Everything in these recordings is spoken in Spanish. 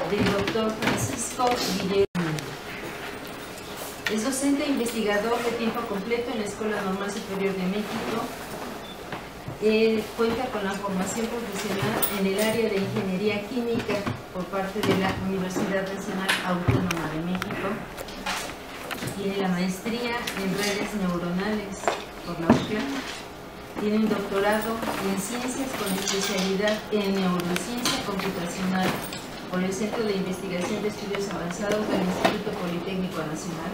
del doctor Francisco Guillermo. Es docente e investigador de tiempo completo en la Escuela Normal Superior de México. Cuenta con la formación profesional en el área de Ingeniería Química por parte de la Universidad Nacional Autónoma de México. Tiene la maestría en redes neuronales por la UCLA. Tiene un doctorado en ciencias con especialidad en neurociencia computacional por el Centro de Investigación de Estudios Avanzados del Instituto Politécnico Nacional,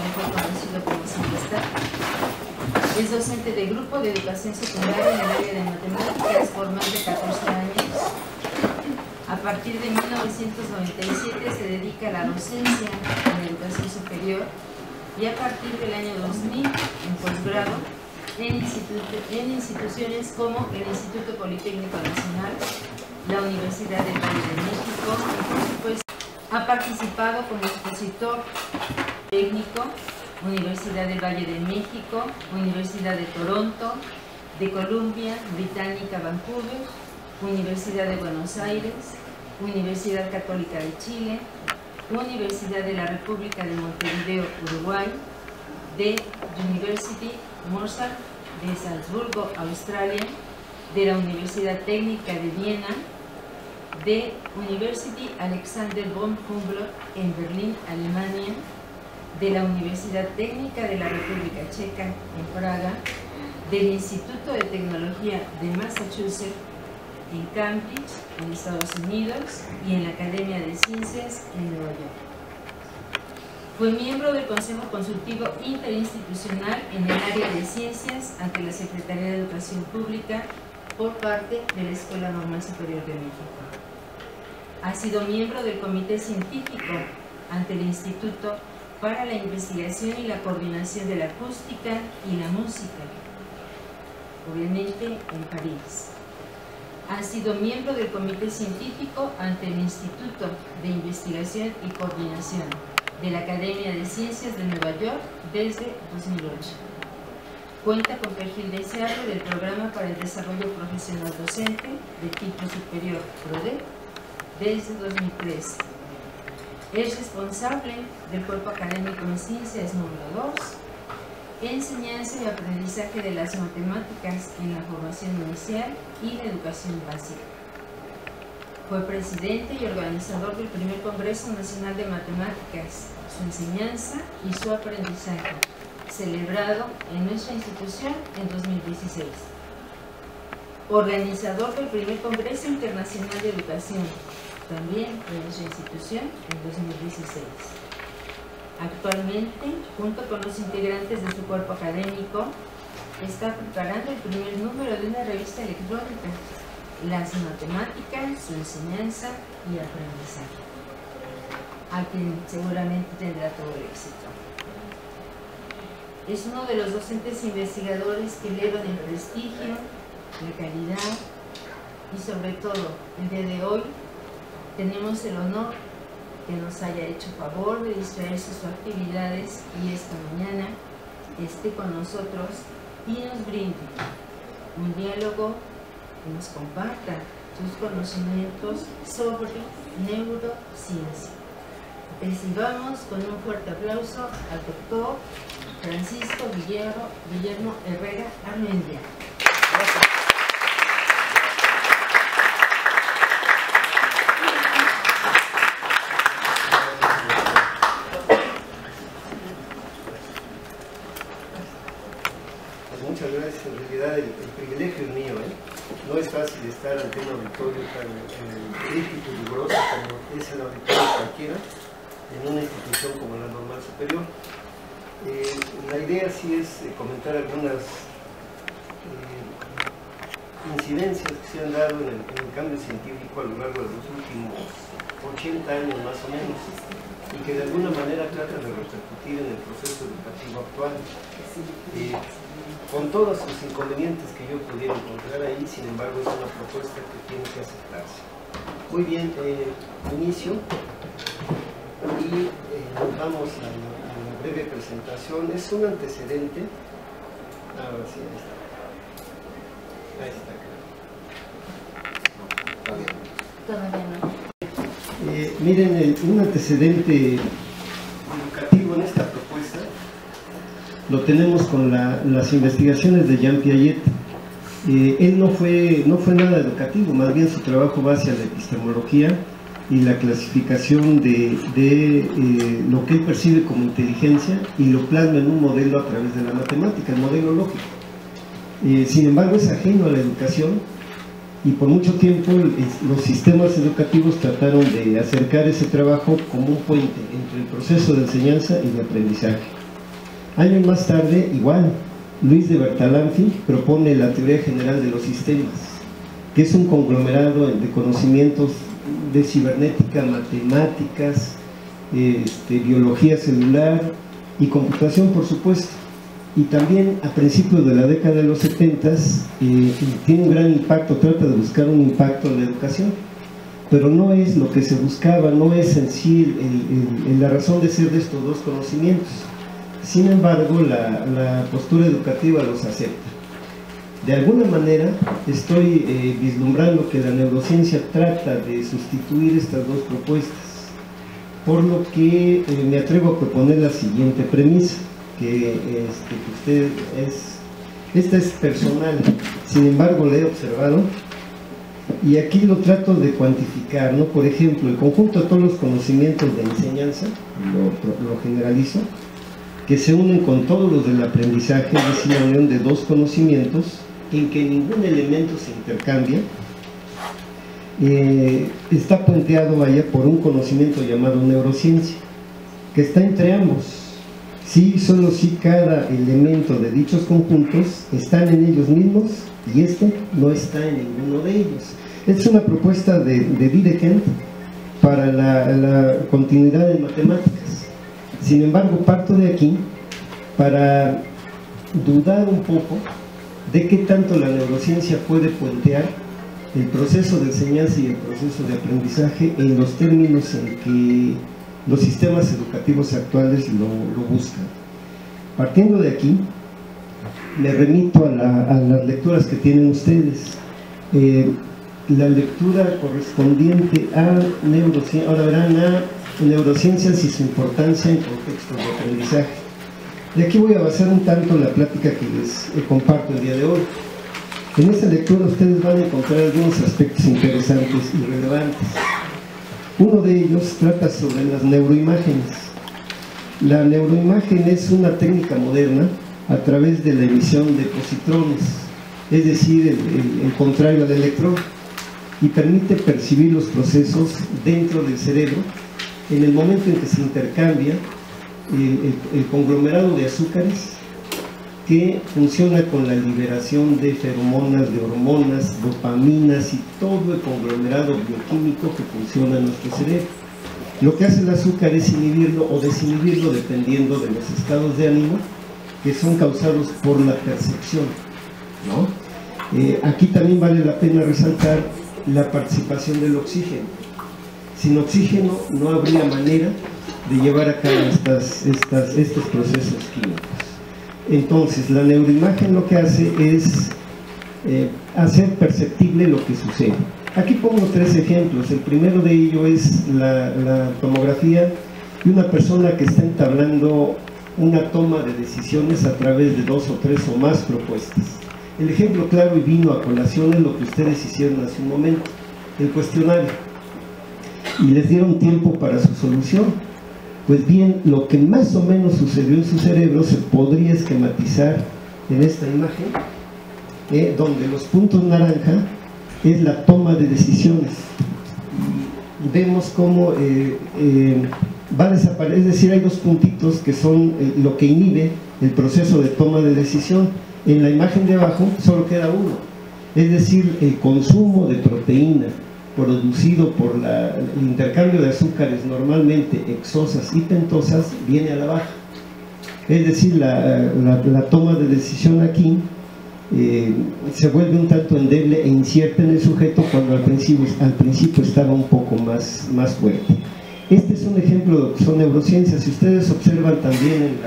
mejor conocido como CIESTA. Es docente de grupo de educación secundaria en el área de matemáticas por más de 14 años. A partir de 1997 se dedica a la docencia en educación superior y a partir del año 2000 en posgrado en instituciones como el Instituto Politécnico Nacional, la Universidad del Valle de México y por supuesto ha participado como expositor técnico, Universidad del Valle de México, Universidad de Toronto, de Columbia Británica, Vancouver, Universidad de Buenos Aires, Universidad Católica de Chile, Universidad de la República de Montevideo, Uruguay, de University Mozart de Salzburgo, Australia, de la Universidad Técnica de Viena, de University Alexander von Humboldt en Berlín, Alemania, de la Universidad Técnica de la República Checa en Praga, del Instituto de Tecnología de Massachusetts en Cambridge, en Estados Unidos, y en la Academia de Ciencias en Nueva York. Fue miembro del Consejo Consultivo Interinstitucional en el área de Ciencias ante la Secretaría de Educación Pública por parte de la Escuela Normal Superior de México. Ha sido miembro del Comité Científico ante el Instituto para la Investigación y la Coordinación de la Acústica y la Música, obviamente en París. Ha sido miembro del Comité Científico ante el Instituto de Investigación y Coordinación de la Academia de Ciencias de Nueva York desde 2008. Cuenta con perfil deseable del Programa para el Desarrollo Profesional Docente de tipo superior PRODE desde 2013. Es responsable del Cuerpo Académico en Ciencias número 2, Enseñanza y Aprendizaje de las Matemáticas en la Formación Inicial y la Educación Básica. Fue presidente y organizador del primer Congreso Nacional de Matemáticas, su enseñanza y su aprendizaje, celebrado en nuestra institución en 2016. Organizador del primer Congreso Internacional de Educación, también en nuestra institución en 2016. Actualmente, junto con los integrantes de su cuerpo académico, está preparando el primer número de una revista electrónica, Las Matemáticas, su enseñanza y aprendizaje, a quien seguramente tendrá todo el éxito. Es uno de los docentes investigadores que elevan el prestigio, la calidad y sobre todo, el día de hoy, tenemos el honor que nos haya hecho favor de distraerse sus actividades y esta mañana esté con nosotros y nos brinde un diálogo que nos comparta sus conocimientos sobre neurociencia. Recibamos con un fuerte aplauso al doctor Francisco Guillermo Herrera Armendia. Gracias. Muchas gracias. En realidad el privilegio es mío, No es fácil estar ante un auditorio tan crítico y riguroso como es el auditorio cualquiera en una institución como la Normal Superior. La idea sí es comentar algunas incidencias que se han dado en el cambio científico a lo largo de los últimos 80 años más o menos, y que de alguna manera tratan de repercutir en el proceso educativo actual. Con todos los inconvenientes que yo pudiera encontrar ahí, sin embargo es una propuesta que tiene que aceptarse. Muy bien, inicio y vamos a la breve presentación. Es un antecedente. Ahora sí, ahí está. Ahí está. Todavía no. Miren, un antecedente educativo en esta propuesta lo tenemos con las investigaciones de Jean Piaget. Él no fue nada educativo, más bien su trabajo va hacia la epistemología y la clasificación de lo que él percibe como inteligencia y lo plasma en un modelo a través de la matemática, el modelo lógico. Sin embargo, es ajeno a la educación y por mucho tiempo los sistemas educativos trataron de acercar ese trabajo como un puente entre el proceso de enseñanza y de aprendizaje. Años más tarde, igual, Luis de Bertalanffy propone la teoría general de los sistemas, que es un conglomerado de conocimientos de cibernética, matemáticas, biología celular y computación, por supuesto. Y también a principios de la década de los 70 tiene un gran impacto, trata de buscar un impacto en la educación, pero no es lo que se buscaba, no es en sí la razón de ser de estos dos conocimientos. Sin embargo, la postura educativa los acepta. De alguna manera estoy vislumbrando que la neurociencia trata de sustituir estas dos propuestas, por lo que me atrevo a proponer la siguiente premisa, que esta es personal, sin embargo la he observado y aquí lo trato de cuantificar, ¿no? Por ejemplo, el conjunto de todos los conocimientos de enseñanza, lo generalizo, que se unen con todos los del aprendizaje, es decir, la unión de dos conocimientos en que ningún elemento se intercambia, está puenteado allá por un conocimiento llamado neurociencia, que está entre ambos. Sí, solo si cada elemento de dichos conjuntos están en ellos mismos y este no está en ninguno de ellos. Es una propuesta de Dedekind para la continuidad de matemáticas. Sin embargo, parto de aquí para dudar un poco de qué tanto la neurociencia puede puentear el proceso de enseñanza y el proceso de aprendizaje en los términos en que los sistemas educativos actuales lo buscan. Partiendo de aquí, me remito a las lecturas que tienen ustedes. La lectura correspondiente a neurociencia, ahora verán a neurociencias y su importancia en contextos de aprendizaje. De aquí voy a basar un tanto la plática que les comparto el día de hoy. En esta lectura ustedes van a encontrar algunos aspectos interesantes y relevantes. Uno de ellos trata sobre las neuroimágenes. La neuroimagen es una técnica moderna a través de la emisión de positrones, es decir, el contrario al electrón, y permite percibir los procesos dentro del cerebro en el momento en que se intercambia el conglomerado de azúcares que funciona con la liberación de feromonas, de hormonas, dopaminas y todo el conglomerado bioquímico que funciona en nuestro cerebro. Lo que hace el azúcar es inhibirlo o desinhibirlo dependiendo de los estados de ánimo que son causados por la percepción, ¿no? Aquí también vale la pena resaltar la participación del oxígeno. Sin oxígeno no habría manera de llevar a cabo estos procesos químicos. Entonces, la neuroimagen lo que hace es hacer perceptible lo que sucede. Aquí pongo 3 ejemplos. El primero de ello es la tomografía de una persona que está entablando una toma de decisiones a través de 2 o 3 o más propuestas. El ejemplo claro y vino a colación es lo que ustedes hicieron hace un momento, el cuestionario, y les dieron tiempo para su solución. Pues bien, lo que más o menos sucedió en su cerebro se podría esquematizar en esta imagen, donde los puntos naranja es la toma de decisiones. Y vemos cómo va a desaparecer, es decir, hay 2 puntitos que son lo que inhibe el proceso de toma de decisión. En la imagen de abajo solo queda uno, es decir, el consumo de proteína producido por el intercambio de azúcares normalmente exosas y pentosas viene a la baja. Es decir, la toma de decisión aquí se vuelve un tanto endeble e incierta en el sujeto cuando al principio estaba un poco más fuerte. Este es un ejemplo de lo que son neurociencias. Si ustedes observan también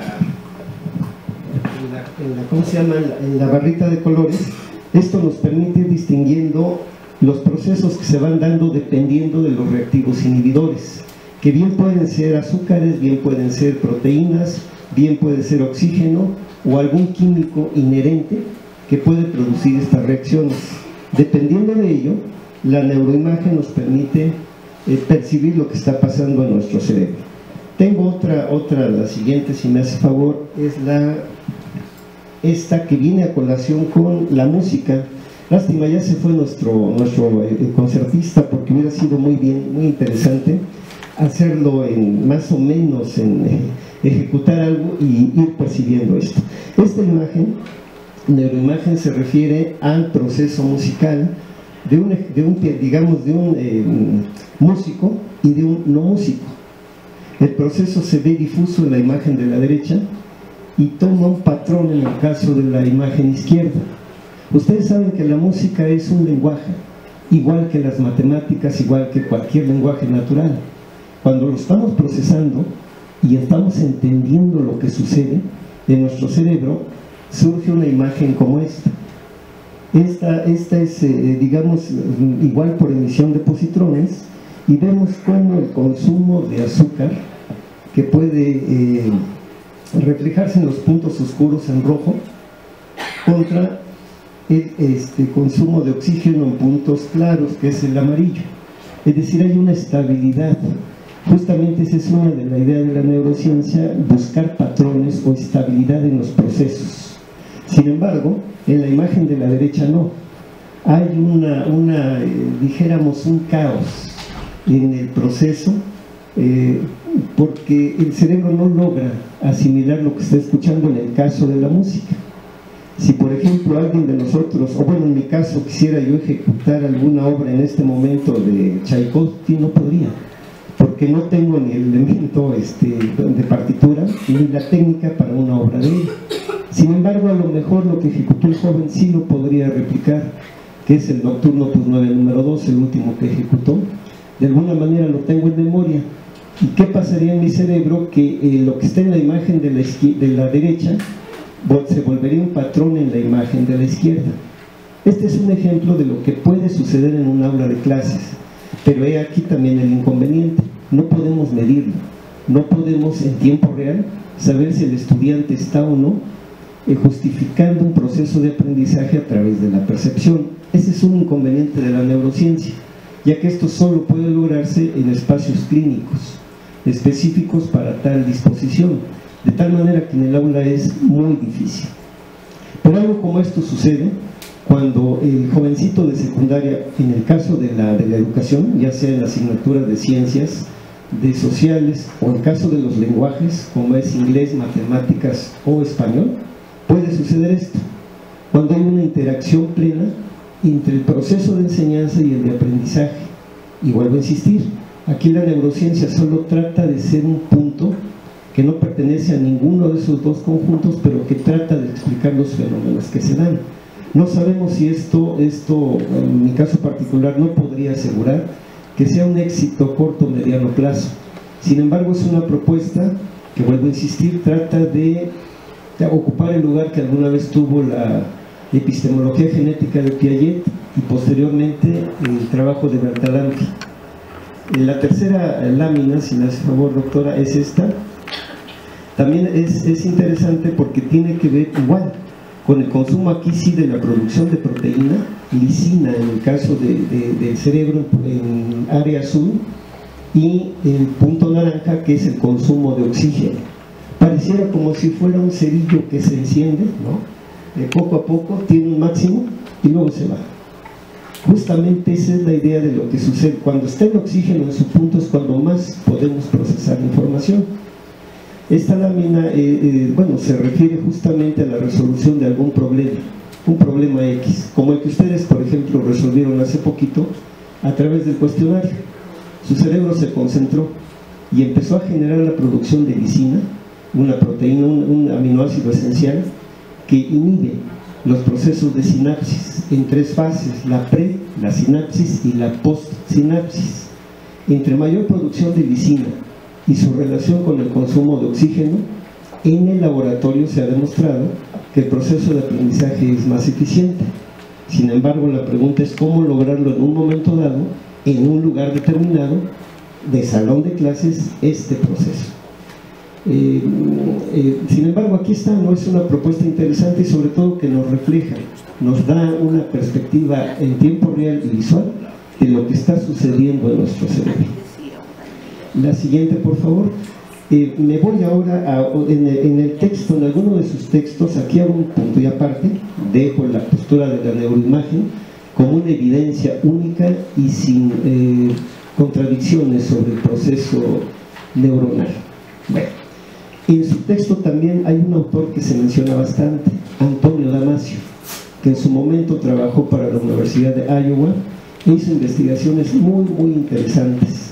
¿cómo se llama? En la barrita de colores, esto nos permite ir distinguiendo los procesos que se van dando dependiendo de los reactivos inhibidores, que bien pueden ser azúcares, bien pueden ser proteínas, bien puede ser oxígeno o algún químico inherente que puede producir estas reacciones. Dependiendo de ello, la neuroimagen nos permite percibir lo que está pasando en nuestro cerebro. Tengo otra, la siguiente, si me hace favor, es esta que viene a colación con la música. Lástima, ya se fue nuestro concertista, porque hubiera sido muy interesante hacerlo más o menos ejecutar algo y ir percibiendo esto. Esta imagen, neuroimagen, se refiere al proceso musical de un músico y de un no músico. El proceso se ve difuso en la imagen de la derecha y toma un patrón en el caso de la imagen izquierda. Ustedes saben que la música es un lenguaje, igual que las matemáticas, igual que cualquier lenguaje natural. Cuando lo estamos procesando y estamos entendiendo lo que sucede en nuestro cerebro, surge una imagen como esta. Esta es, digamos, igual por emisión de positrones, y vemos cómo el consumo de azúcar, que puede reflejarse en los puntos oscuros en rojo, contra el consumo de oxígeno en puntos claros, que es el amarillo. Es decir, hay una estabilidad. Justamente esa es una de la idea de la neurociencia, buscar patrones o estabilidad en los procesos. Sin embargo, en la imagen de la derecha no. Hay dijéramos, un caos en el proceso, porque el cerebro no logra asimilar lo que está escuchando en el caso de la música. Si por ejemplo alguien de nosotros, o bueno, en mi caso, quisiera yo ejecutar alguna obra en este momento de Tchaikovsky, no podría, porque no tengo ni el elemento de partitura ni la técnica para una obra de él. Sin embargo, a lo mejor lo que ejecutó el joven sí lo podría replicar, que es el Nocturno Opus 9 número 2, el último que ejecutó. De alguna manera lo tengo en memoria. ¿Y qué pasaría en mi cerebro? Que lo que está en la imagen de la derecha se volvería un patrón en la imagen de la izquierda. Este es un ejemplo de lo que puede suceder en un aula de clases, pero he aquí también el inconveniente. No podemos medirlo, no podemos en tiempo real saber si el estudiante está o no justificando un proceso de aprendizaje a través de la percepción. Ese es un inconveniente de la neurociencia, ya que esto solo puede lograrse en espacios clínicos específicos para tal disposición, de tal manera que en el aula es muy difícil. Pero algo como esto sucede cuando el jovencito de secundaria, en el caso de la educación, ya sea en la asignatura de ciencias, de sociales, o en el caso de los lenguajes, como es inglés, matemáticas o español, puede suceder esto, cuando hay una interacción plena entre el proceso de enseñanza y el de aprendizaje. Y vuelvo a insistir, aquí la neurociencia solo trata de ser un punto que no pertenece a ninguno de esos dos conjuntos, pero que trata de explicar los fenómenos que se dan. No sabemos si esto en mi caso particular, no podría asegurar que sea un éxito a corto o mediano plazo. Sin embargo, es una propuesta que, vuelvo a insistir, trata de ocupar el lugar que alguna vez tuvo la epistemología genética de Piaget y posteriormente el trabajo de Bertalanffy. La tercera lámina, si me hace favor, doctora, es esta. También es interesante porque tiene que ver igual con el consumo aquí sí de la producción de proteína, lisina en el caso del cerebro en área azul, y el punto naranja, que es el consumo de oxígeno. Pareciera como si fuera un cerillo que se enciende, ¿no? Poco a poco tiene un máximo y luego se va. Justamente esa es la idea de lo que sucede. Cuando está el oxígeno en su punto es cuando más podemos procesar información. Esta lámina bueno, se refiere justamente a la resolución de algún problema, un problema X, como el que ustedes, por ejemplo, resolvieron hace poquito a través del cuestionario. Su cerebro se concentró y empezó a generar la producción de lisina, una proteína, un aminoácido esencial que inhibe los procesos de sinapsis en tres fases: la pre, la sinapsis y la post-sinapsis. Entre mayor producción de lisina y su relación con el consumo de oxígeno, en el laboratorio se ha demostrado que el proceso de aprendizaje es más eficiente. Sin embargo, la pregunta es cómo lograrlo en un momento dado, en un lugar determinado, de salón de clases, este proceso. Sin embargo, aquí está, ¿no? Es una propuesta interesante y sobre todo que nos refleja, nos da una perspectiva en tiempo real y visual de lo que está sucediendo en nuestro cerebro. La siguiente, por favor. Me voy ahora en el texto, en alguno de sus textos, aquí hago un punto y aparte, dejo la postura de la neuroimagen como una evidencia única y sin contradicciones sobre el proceso neuronal. Bueno, en su texto también hay un autor que se menciona bastante, Antonio Damasio, que en su momento trabajó para la Universidad de Iowa e hizo investigaciones muy interesantes.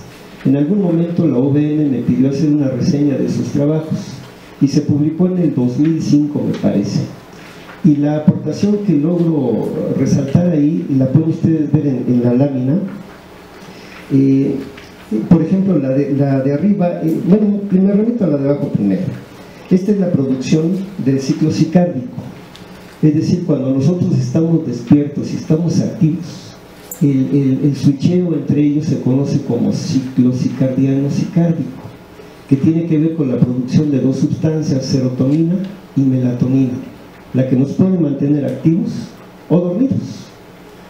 En algún momento la UVM me pidió hacer una reseña de sus trabajos y se publicó en el 2005, me parece. Y la aportación que logro resaltar ahí, la pueden ustedes ver en la lámina. Por ejemplo, la de arriba, bueno, me remito a la de abajo primero. Esta es la producción del ciclo cicárdico. Es decir, cuando nosotros estamos despiertos y estamos activos, el switcheo entre ellos se conoce como ciclo circadiano-cicárdico, que tiene que ver con la producción de dos sustancias, serotonina y melatonina, la que nos puede mantener activos o dormidos.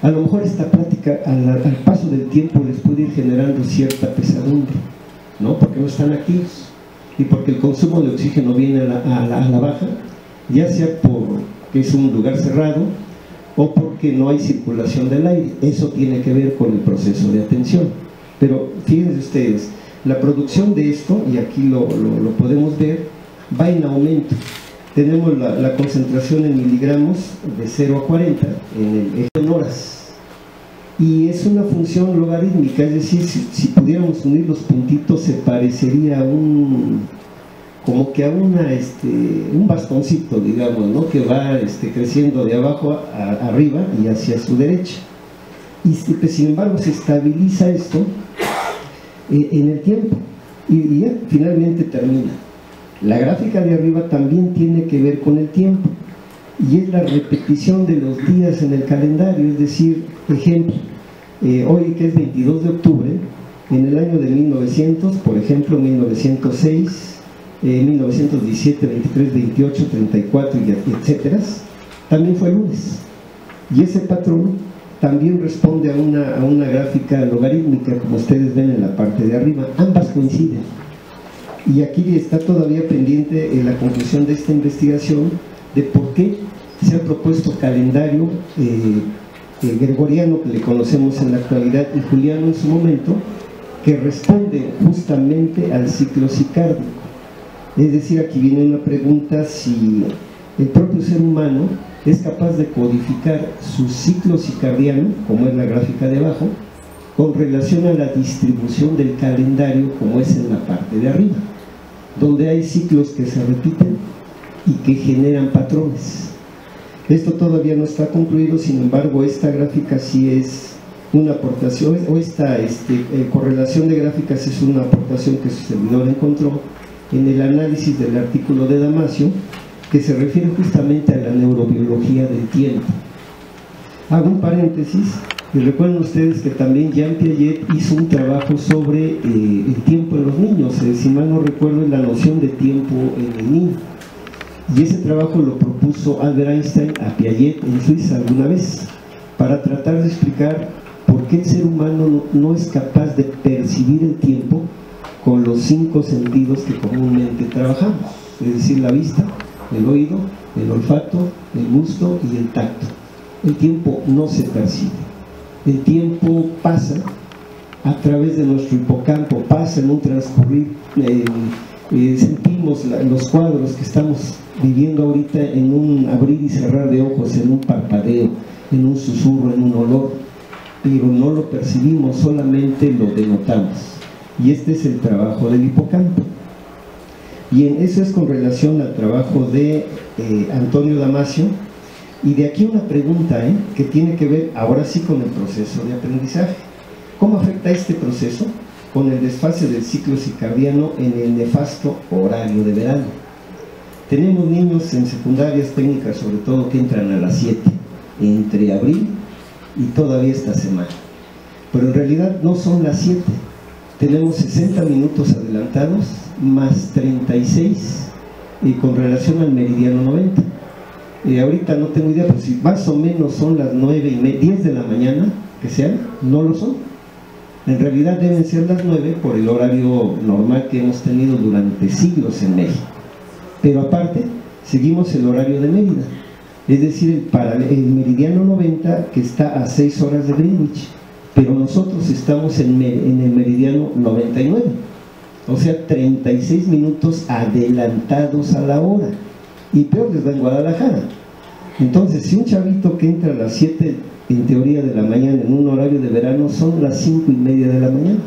A lo mejor esta plática al paso del tiempo les puede ir generando cierta pesadumbre, ¿no? Porque no están activos y porque el consumo de oxígeno viene a la baja, ya sea porque es un lugar cerrado o porque no hay circulación del aire. Eso tiene que ver con el proceso de atención. Pero fíjense ustedes, la producción de esto, y aquí lo podemos ver, va en aumento. Tenemos la concentración en miligramos de 0 a 40 en el eje en horas. Y es una función logarítmica, es decir, si pudiéramos unir los puntitos se parecería a como que a un bastoncito, digamos, ¿no? Que va creciendo de abajo a arriba y hacia su derecha. Y pues, sin embargo se estabiliza esto en el tiempo y ya finalmente termina. La gráfica de arriba también tiene que ver con el tiempo y es la repetición de los días en el calendario. Es decir, ejemplo, hoy que es 22 de octubre, en el año de 1900, por ejemplo, 1906, 1917, 23, 28, 34, etcétera, también fue lunes. Y ese patrón también responde a una gráfica logarítmica, como ustedes ven en la parte de arriba. Ambas coinciden. Y aquí está todavía pendiente la conclusión de esta investigación de por qué se ha propuesto calendario gregoriano, que le conocemos en la actualidad, y juliano en su momento, que responde justamente al ciclo cicárdico. Es decir, aquí viene una pregunta: si el propio ser humano es capaz de codificar su ciclo circadiano, como es la gráfica de abajo, con relación a la distribución del calendario, como es en la parte de arriba, donde hay ciclos que se repiten y que generan patrones. Esto todavía no está concluido, sin embargo, esta gráfica sí es una aportación, o esta correlación de gráficas es una aportación que su servidor encontró en el análisis del artículo de Damasio, que se refiere justamente a la neurobiología del tiempo. Hago un paréntesis y recuerden ustedes que también Jean Piaget hizo un trabajo sobre el tiempo en los niños. Si mal no recuerdo, es la noción de tiempo en el niño, y ese trabajo lo propuso Albert Einstein a Piaget en Suiza alguna vez, para tratar de explicar por qué el ser humano no es capaz de percibir el tiempo con los 5 sentidos que comúnmente trabajamos, es decir, la vista, el oído, el olfato, el gusto y el tacto. El tiempo no se percibe. El tiempo pasa a través de nuestro hipocampo, pasa en un transcurrir, sentimos los cuadros que estamos viviendo ahorita en un abrir y cerrar de ojos, en un parpadeo, en un susurro, en un olor, pero no lo percibimos, solamente lo denotamos. Y este es el trabajo del hipocampo. Bien, eso es con relación al trabajo de Antonio Damasio. Y de aquí una pregunta que tiene que ver ahora sí con el proceso de aprendizaje. ¿Cómo afecta este proceso con el desfase del ciclo circadiano en el nefasto horario de verano? Tenemos niños en secundarias técnicas, sobre todo, que entran a las 7, entre abril y todavía esta semana. Pero en realidad no son las 7, tenemos 60 minutos adelantados más 36 con relación al meridiano 90. Ahorita no tengo idea, pero si más o menos son las 9:30, 10 de la mañana, que sean, no lo son. En realidad deben ser las 9 por el horario normal que hemos tenido durante siglos en México. Pero aparte, seguimos el horario de Mérida, es decir, el meridiano 90 que está a 6 horas de Greenwich, pero nosotros estamos en el meridiano 99, o sea, 36 minutos adelantados a la hora, y peor les da en Guadalajara. Entonces, si un chavito que entra a las 7 en teoría de la mañana en un horario de verano, son las 5:30 de la mañana.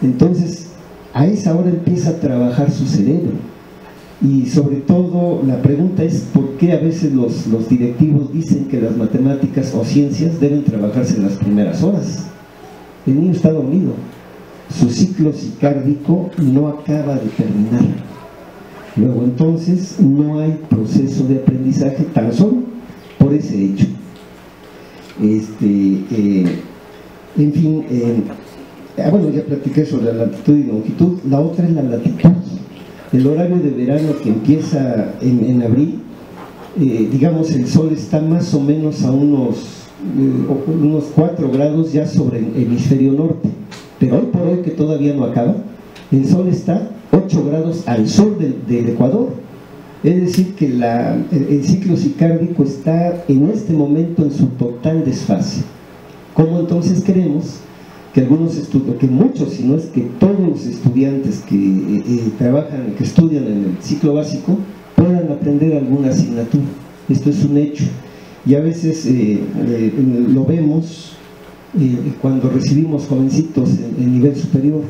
Entonces, a esa hora empieza a trabajar su cerebro. Y sobre todo, la pregunta es ¿por qué a veces los directivos dicen que las matemáticas o ciencias deben trabajarse en las primeras horas? El niño está dormido, su ciclo cicárdico no acaba de terminar. Luego entonces no hay proceso de aprendizaje tan solo por ese hecho. En fin, bueno, ya platiqué sobre la latitud y longitud. La otra es la latitud. El horario de verano que empieza en abril, digamos, el sol está más o menos a unos 4 grados ya sobre el hemisferio norte, pero hoy por hoy, que todavía no acaba, el sol está 8 grados al sur del Ecuador. Es decir, que el ciclo cicárdico está en este momento en su total desfase. ¿Cómo entonces queremos que que muchos, si no es que todos los estudiantes que trabajan, que estudian en el ciclo básico, puedan aprender alguna asignatura? Esto es un hecho. Y a veces lo vemos cuando recibimos jovencitos en nivel superior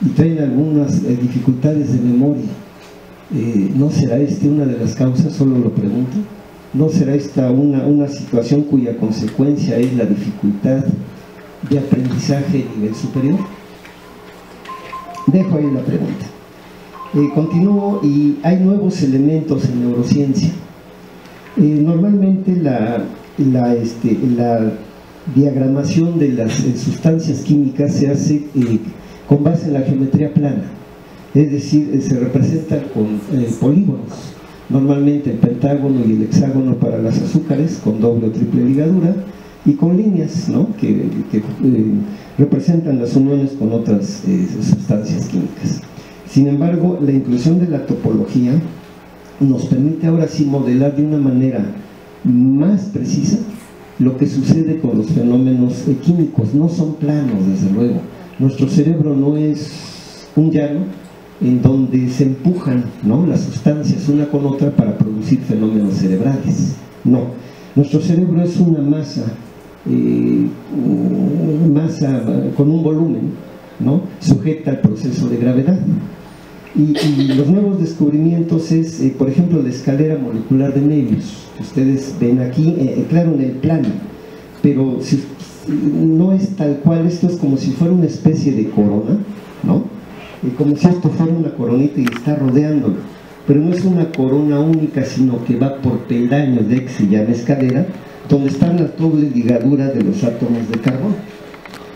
y traen algunas dificultades de memoria. ¿No será una de las causas? Solo lo pregunto. ¿No será esta una situación cuya consecuencia es la dificultad de aprendizaje a nivel superior? Dejo ahí la pregunta. Continúo, y hay nuevos elementos en neurociencia. Normalmente la diagramación de las sustancias químicas se hace con base en la geometría plana. Es decir, se representa con polígonos, normalmente el pentágono y el hexágono para las azúcares, con doble o triple ligadura, y con líneas, ¿no?, que representan las uniones con otras sustancias químicas. Sin embargo, la inclusión de la topología nos permite ahora sí modelar de una manera más precisa lo que sucede con los fenómenos químicos. No son planos, desde luego. Nuestro cerebro no es un llano en donde se empujan, ¿no?, las sustancias una con otra para producir fenómenos cerebrales. No, nuestro cerebro es una masa con un volumen, ¿no?, sujeta al proceso de gravedad. Y los nuevos descubrimientos es, por ejemplo, la escalera molecular de Möbius, que ustedes ven aquí, claro, en el plano, pero no es tal cual. Esto es como si fuera una especie de corona, ¿no?, como si esto fuera una coronita y está rodeándolo, pero no es una corona única, sino que va por peldaños, de que se llama escalera, donde están las dobles ligaduras de los átomos de carbono.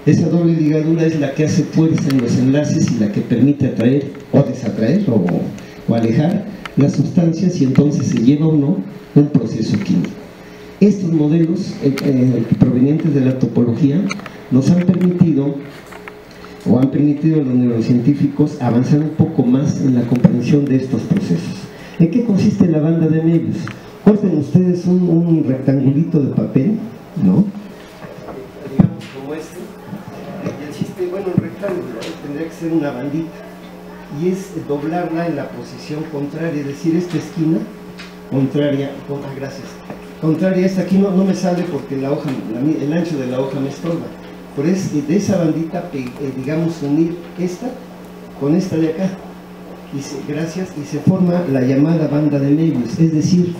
Esa doble ligadura es la que hace fuerza en los enlaces y la que permite atraer o desatraer o alejar las sustancias, y entonces se lleva o no un proceso químico. Estos modelos provenientes de la topología nos han permitido a los neurocientíficos avanzar un poco más en la comprensión de estos procesos. ¿En qué consiste la banda de Möbius? Corten ustedes un rectangulito de papel, ¿no?, digamos como este, y el chiste, bueno, el rectángulo tendría que ser una bandita, y es doblarla en la posición contraria, es decir, esta esquina contraria, gracias, contraria a esta. Aquí no me sale porque la hoja, el ancho de la hoja me estorba, pero es de esa bandita, digamos, unir esta con esta de acá, y se forma la llamada banda de Möbius. Es decir,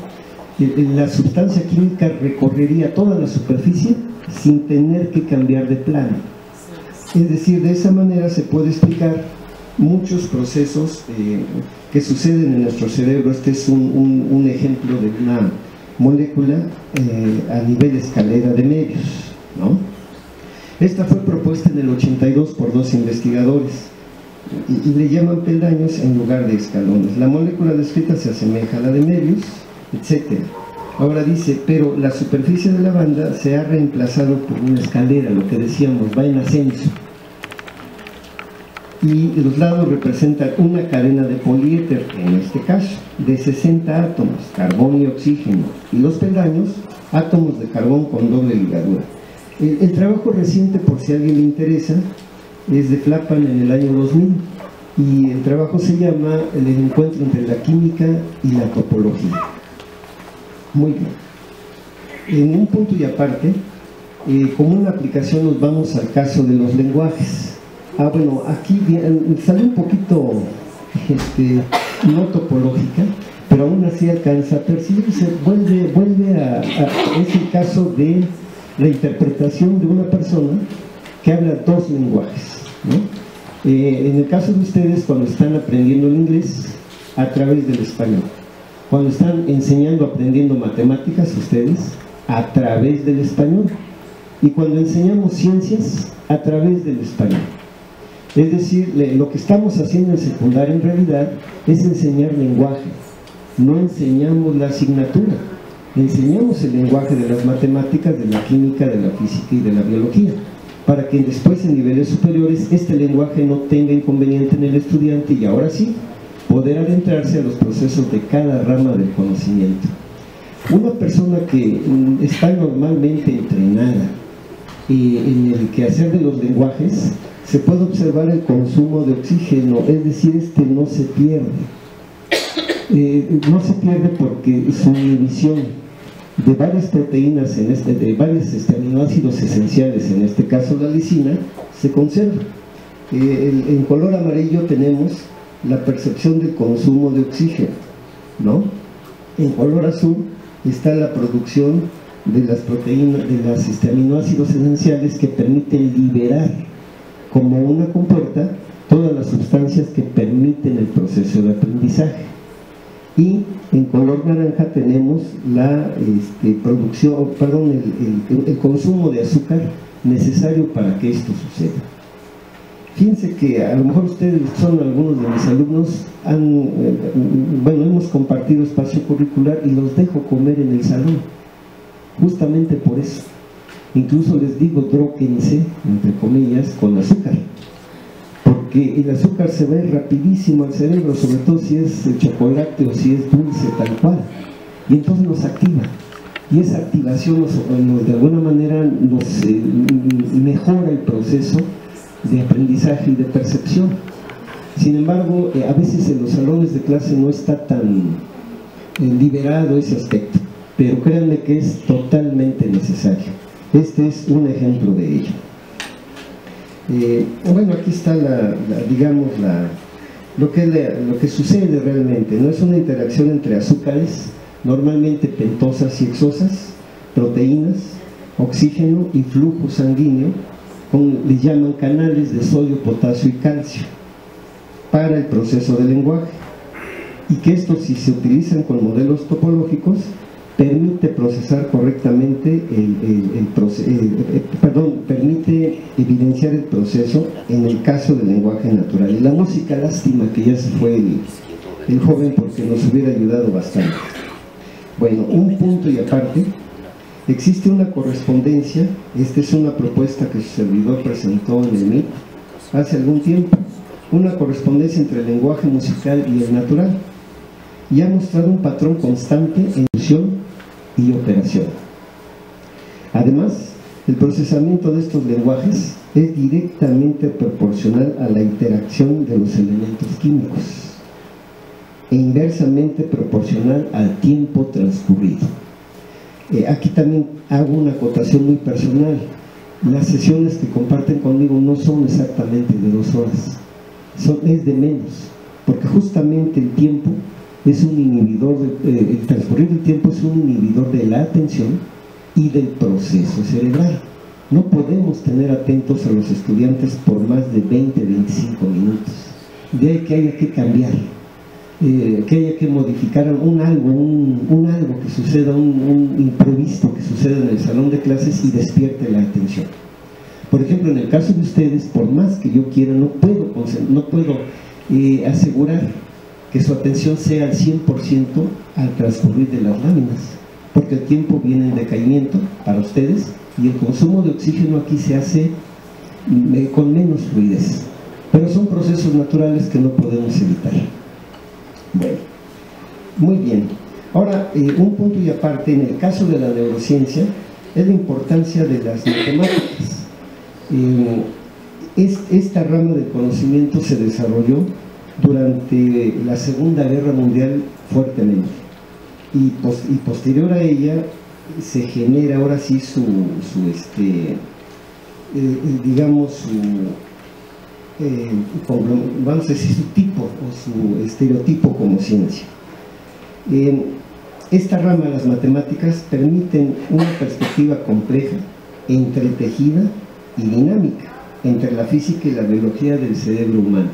la sustancia química recorrería toda la superficie sin tener que cambiar de plano. Es decir, de esa manera se puede explicar muchos procesos que suceden en nuestro cerebro. Este es un ejemplo de una molécula a nivel escalera de Möbius. ¿no? Esta fue propuesta en el 82 por 2 investigadores y le llaman peldaños en lugar de escalones. La molécula descrita se asemeja a la de Möbius, etc. Ahora dice, pero la superficie de la banda se ha reemplazado por una escalera, lo que decíamos, va en ascenso. Y los lados representan una cadena de poliéter, en este caso, de 60 átomos, carbón y oxígeno, y los peldaños, átomos de carbón con doble ligadura. El trabajo reciente, por si a alguien le interesa, es de Flapan en el año 2000, y el trabajo se llama El encuentro entre la química y la topología. Muy bien. En un punto y aparte, como una aplicación nos vamos al caso de los lenguajes. Bueno, aquí sale un poquito no topológica, pero aún así alcanza a percibirse. Es el caso de la interpretación de una persona que habla 2 lenguajes, ¿no? En el caso de ustedes, cuando están aprendiendo el inglés, a través del español. Cuando están enseñando, aprendiendo matemáticas, ustedes, a través del español. Y cuando enseñamos ciencias, a través del español. Es decir, lo que estamos haciendo en secundaria en realidad es enseñar lenguaje. No enseñamos la asignatura, enseñamos el lenguaje de las matemáticas, de la química, de la física y de la biología, para que después en niveles superiores este lenguaje no tenga inconveniente en el estudiante y ahora sí, poder adentrarse a los procesos de cada rama del conocimiento. Una persona que está normalmente entrenada en el quehacer de los lenguajes, se puede observar el consumo de oxígeno, es decir, no se pierde. No se pierde porque su inhibición de varias proteínas, de varios aminoácidos esenciales, en este caso la lisina, se conserva. En color amarillo tenemos la percepción del consumo de oxígeno, ¿no? En color azul está la producción de las proteínas, de los aminoácidos esenciales que permiten liberar como una compuerta todas las sustancias que permiten el proceso de aprendizaje. Y en color naranja tenemos la producción, el consumo de azúcar necesario para que esto suceda. Fíjense que a lo mejor ustedes son algunos de mis alumnos, hemos compartido espacio curricular y los dejo comer en el salón, justamente por eso. Incluso les digo, dróquense, entre comillas, con azúcar, porque el azúcar se va rapidísimo al cerebro, sobre todo si es chocolate o si es dulce tal cual, y entonces nos activa, y esa activación de alguna manera nos mejora el proceso de aprendizaje y de percepción. Sin embargo, a veces en los salones de clase no está tan liberado ese aspecto, pero créanme que es totalmente necesario. Este es un ejemplo de ello. Bueno, aquí está lo que sucede realmente, ¿no? Es una interacción entre azúcares, normalmente pentosas y hexosas, proteínas, oxígeno y flujo sanguíneo, le llaman canales de sodio, potasio y calcio, para el proceso del lenguaje. Y que estos, si se utilizan con modelos topológicos, permite procesar correctamente permite evidenciar el proceso en el caso del lenguaje natural. Y la música, lástima que ya se fue el joven, porque nos hubiera ayudado bastante. Bueno, un punto y aparte, existe una correspondencia. Esta es una propuesta que su servidor presentó en el MIT hace algún tiempo, una correspondencia entre el lenguaje musical y el natural, y ha mostrado un patrón constante en inducción y operación. Además, el procesamiento de estos lenguajes es directamente proporcional a la interacción de los elementos químicos e inversamente proporcional al tiempo transcurrido. Aquí también hago una acotación muy personal. Las sesiones que comparten conmigo no son exactamente de 2 horas, es de menos, porque justamente el tiempo es un inhibidor, el transcurrir del tiempo es un inhibidor de la atención y del proceso cerebral. No podemos tener atentos a los estudiantes por más de 20-25 minutos. De ahí que haya que cambiar. que haya que modificar un algo que suceda, un imprevisto que suceda en el salón de clases y despierte la atención. Por ejemplo, en el caso de ustedes, por más que yo quiera, no puedo asegurar que su atención sea al 100% al transcurrir de las láminas, porque el tiempo viene en decaimiento para ustedes y el consumo de oxígeno aquí se hace con menos fluidez, pero son procesos naturales que no podemos evitar. Bueno, muy bien. Ahora, un punto y aparte, en el caso de la neurociencia, es la importancia de las matemáticas. Esta rama del conocimiento se desarrolló durante la Segunda Guerra Mundial fuertemente y posterior a ella se genera ahora sí vamos a decir su tipo o su estereotipo como ciencia. Esta rama de las matemáticas permiten una perspectiva compleja, entretejida y dinámica entre la física y la biología del cerebro humano.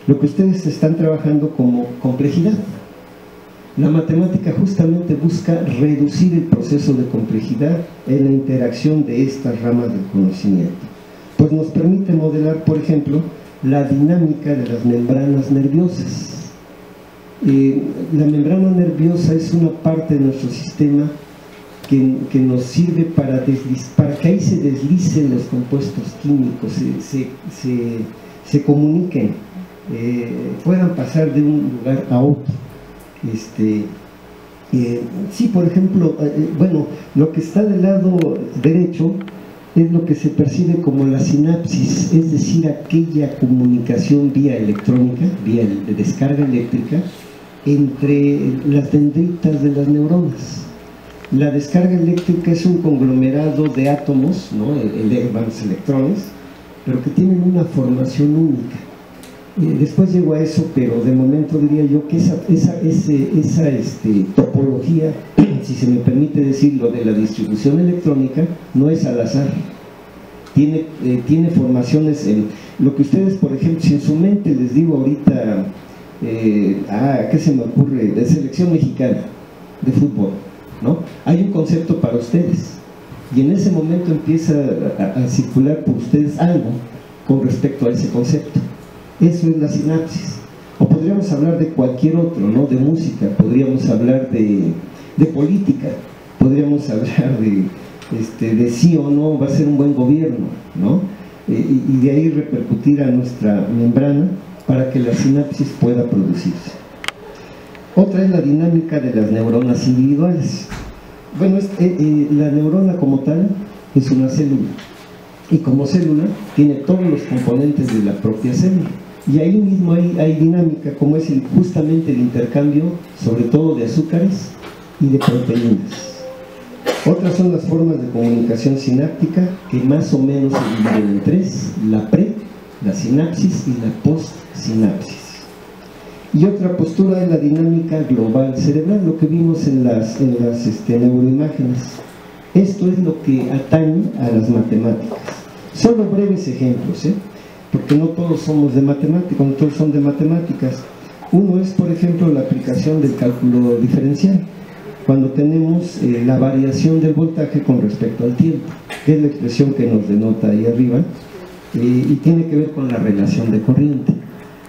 Lo que ustedes están trabajando como complejidad. La matemática justamente busca reducir el proceso de complejidad en la interacción de estas ramas del conocimiento. Pues nos permite modelar, por ejemplo, la dinámica de las membranas nerviosas. La membrana nerviosa es una parte de nuestro sistema que nos sirve para que ahí se deslicen los compuestos químicos, se comuniquen, puedan pasar de un lugar a otro. Sí, por ejemplo, bueno, lo que está del lado derecho es lo que se percibe como la sinapsis, es decir, aquella comunicación vía electrónica, vía de descarga eléctrica, entre las dendritas de las neuronas. La descarga eléctrica es un conglomerado de átomos, ¿no? Electrones, pero que tienen una formación única. Después llego a eso, pero de momento diría yo que esa topología, si se me permite decirlo, de la distribución electrónica, no es al azar. Tiene formaciones en lo que ustedes, por ejemplo, si en su mente les digo ahorita, ¿qué se me ocurre? De selección mexicana de fútbol, ¿no? Hay un concepto para ustedes y en ese momento empieza a circular por ustedes algo con respecto a ese concepto. Eso es la sinapsis. O podríamos hablar de cualquier otro, ¿no? De música, podríamos hablar de política, podríamos hablar de sí o no va a ser un buen gobierno, ¿no? Y de ahí repercutir a nuestra membrana para que la sinapsis pueda producirse. Otra es la dinámica de las neuronas individuales. Bueno, la neurona como tal es una célula y como célula tiene todos los componentes de la propia célula y ahí mismo hay dinámica, como es justamente el intercambio sobre todo de azúcares y de proteínas. Otras son las formas de comunicación sináptica que más o menos se dividen en tres: la la sinapsis y la postsinapsis. Y otra postura es la dinámica global cerebral, lo que vimos en las neuroimágenes. Esto es lo que atañe a las matemáticas. Solo breves ejemplos, porque no todos somos de matemáticas, no todos son de matemáticas. Uno es, por ejemplo, la aplicación del cálculo diferencial, cuando tenemos la variación del voltaje con respecto al tiempo, que es la expresión que nos denota ahí arriba, y tiene que ver con la relación de corriente.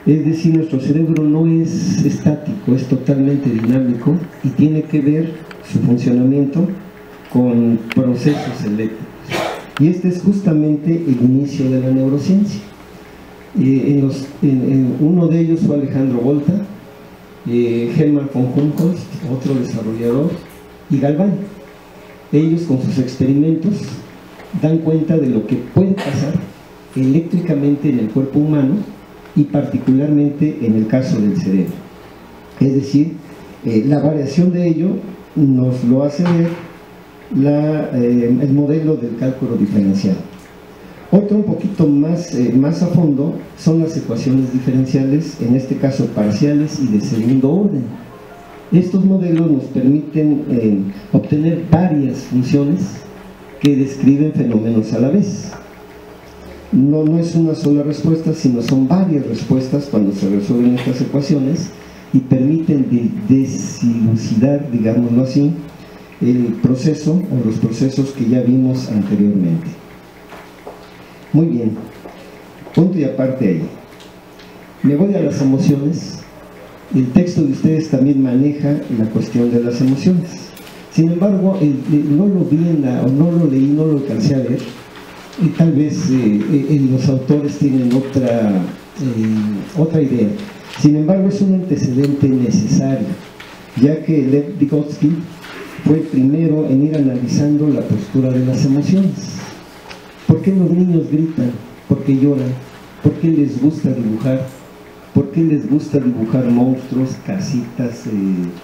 Es decir, nuestro cerebro no es estático, es totalmente dinámico y tiene que ver su funcionamiento con procesos eléctricos. Y este es justamente el inicio de la neurociencia. Uno de ellos fue Alejandro Volta, Hermann von Helmholtz, otro desarrollador, y Galván. Ellos con sus experimentos dan cuenta de lo que puede pasar eléctricamente en el cuerpo humano y particularmente en el caso del cerebro. Es decir, la variación de ello nos lo hace ver el modelo del cálculo diferencial. Otro un poquito más a fondo son las ecuaciones diferenciales, en este caso parciales y de segundo orden. Estos modelos nos permiten obtener varias funciones que describen fenómenos a la vez. No es una sola respuesta, sino son varias respuestas cuando se resuelven estas ecuaciones, y permiten desilucidar, digámoslo así, el proceso o los procesos que ya vimos anteriormente. Muy bien, punto y aparte ahí. Me voy a las emociones. El texto de ustedes también maneja la cuestión de las emociones. Sin embargo, no lo vi o no lo leí, no lo alcancé a ver. Y tal vez los autores tienen otra idea. Sin embargo, es un antecedente necesario, ya que Lev Vygotsky fue el primero en ir analizando la postura de las emociones. ¿Por qué los niños gritan? ¿Por qué lloran? ¿Por qué les gusta dibujar? ¿Por qué les gusta dibujar monstruos, casitas,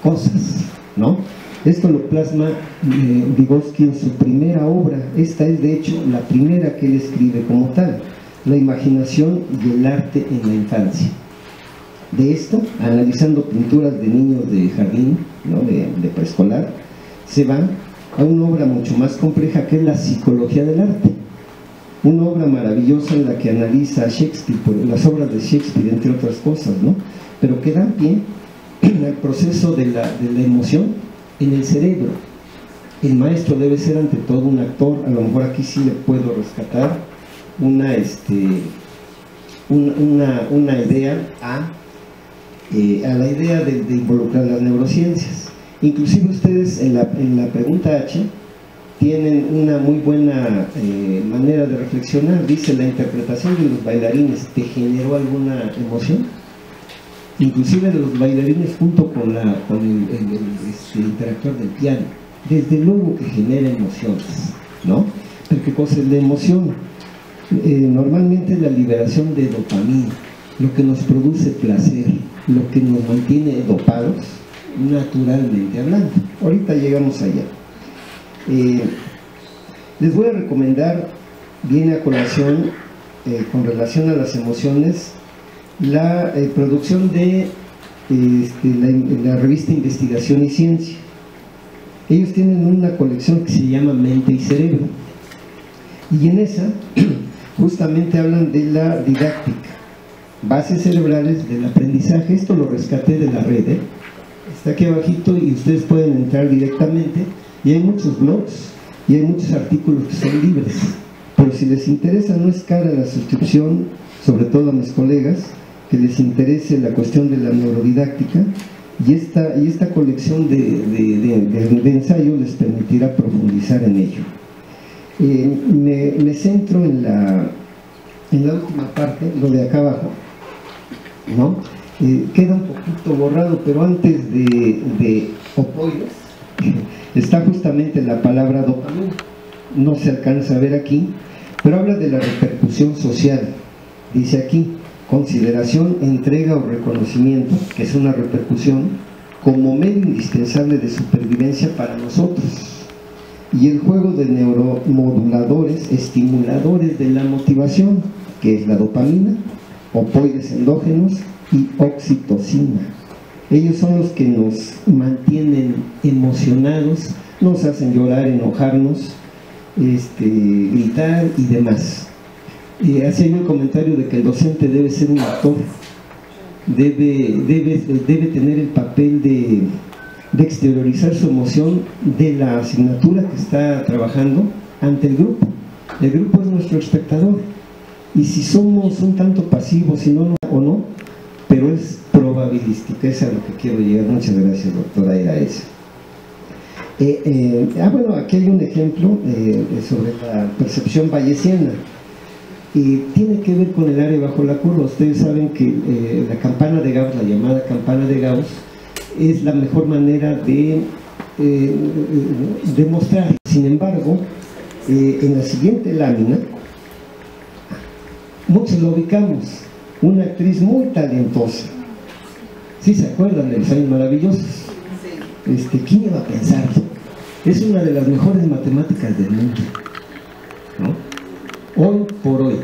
cosas? ¿No? Esto lo plasma Vygotsky en su primera obra. Esta es, de hecho, la primera que él escribe como tal, La imaginación y el arte en la infancia. De esto, analizando pinturas de niños de jardín, ¿no? de preescolar, se va a una obra mucho más compleja que es la psicología del arte. Una obra maravillosa en la que analiza a Shakespeare, las obras de Shakespeare, entre otras cosas, ¿no? Pero que dan pie al proceso de la emoción en el cerebro. El maestro debe ser ante todo un actor. A lo mejor aquí sí le puedo rescatar una idea a la idea de involucrar las neurociencias. Inclusive ustedes en la pregunta H tienen una muy buena manera de reflexionar. Dice: la interpretación de los bailarines, ¿te generó alguna emoción? Inclusive de los bailarines junto con el interactor del piano. Desde luego que genera emociones, ¿no? Pero ¿qué cosa es la emoción? Normalmente es la liberación de dopamina, lo que nos produce placer, lo que nos mantiene dopados, naturalmente hablando. Ahorita llegamos allá. Les voy a recomendar, viene a colación con relación a las emociones, la producción de la revista Investigación y Ciencia. Ellos tienen una colección que se llama Mente y Cerebro, y en esa justamente hablan de la didáctica, bases cerebrales del aprendizaje. Esto lo rescaté de la red, está aquí abajito y ustedes pueden entrar directamente, y hay muchos blogs y hay muchos artículos que son libres, pero si les interesa, no es cara la suscripción, sobre todo a mis colegas que les interese la cuestión de la neurodidáctica, y esta colección de ensayos les permitirá profundizar en ello. Me centro en la última parte, lo de acá abajo, ¿no? Queda un poquito borrado, pero antes de opoides está justamente la palabra dopamina. No se alcanza a ver aquí, pero habla de la repercusión social. Dice aquí: consideración, entrega o reconocimiento, que es una repercusión, como medio indispensable de supervivencia para nosotros. Y el juego de neuromoduladores, estimuladores de la motivación, que es la dopamina, opoides endógenos y oxitocina. Ellos son los que nos mantienen emocionados, nos hacen llorar, enojarnos, gritar y demás. Hace yo el comentario de que el docente debe ser un actor, debe tener el papel de exteriorizar su emoción de la asignatura que está trabajando ante el grupo. El grupo es nuestro espectador, y si somos un tanto pasivos, si no o no, pero es probabilística. Es a lo que quiero llegar. Muchas gracias, doctora, era eso. Bueno, aquí hay un ejemplo sobre la percepción bayesiana. Tiene que ver con el área bajo la curva. Ustedes saben que la campana de Gauss, la llamada campana de Gauss, es la mejor manera de demostrar. Sin embargo, en la siguiente lámina, muchos lo ubicamos, una actriz muy talentosa. ¿Sí se acuerdan de Los Años Maravillosos? ¿Quién iba a pensarlo? Es una de las mejores matemáticas del mundo, ¿no? Hoy por hoy.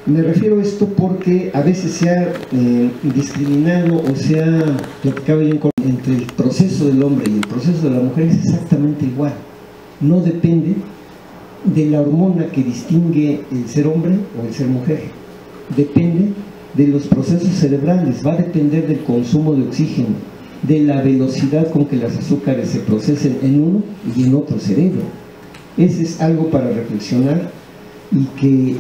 Me refiero a esto porque a veces se ha discriminado o se ha platicado entre el proceso del hombre y el proceso de la mujer. Es exactamente igual. No depende de la hormona que distingue el ser hombre o el ser mujer. Depende de los procesos cerebrales, va a depender del consumo de oxígeno, de la velocidad con que los azúcares se procesen en uno y en otro cerebro. Ese es algo para reflexionar y que